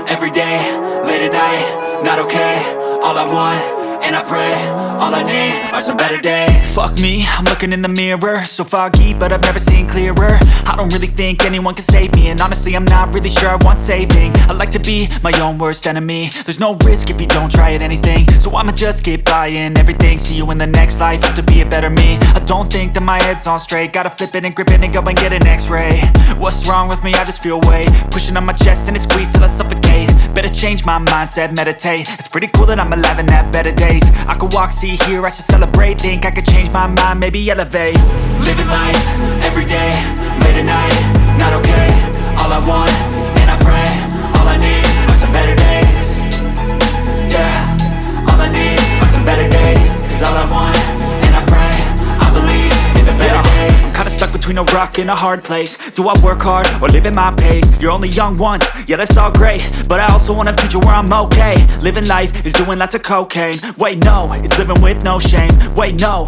every day, late at night, not okay. All I want, and I pray, all I need are some better days. Fuck me, I'm looking in the mirror, so foggy, but I've never seen clearer. I don't really think anyone can save me, and honestly I'm not really sure I want saving. I like to be my own worst enemy. There's no risk if you don't try at anything, so I'ma just keep buying everything. See you in the next life, have to be a better me. I don't think that my head's on straight, gotta flip it and grip it and go and get an x-ray. What's wrong with me? I just feel weight pushing on my chest and it squeezes till I suffocate. Better change my mindset, meditate. It's pretty cool that I'm alive and have better days. I could walk, see, hear, I should celebrate. Think I could change my mind, maybe elevate. Living life, every day, late at night, not okay. All I want, and I pray, all I need are some better days. Yeah, all I need are some better days. Cause all I want, and I pray, I believe in the better days. I'm kinda stuck between a rock and a hard place. Do I work hard or live at my pace? You're only young once, yeah that's all great, but I also want a future where I'm okay. Living life is doing lots of cocaine. Wait no, it's living with no shame. Wait no,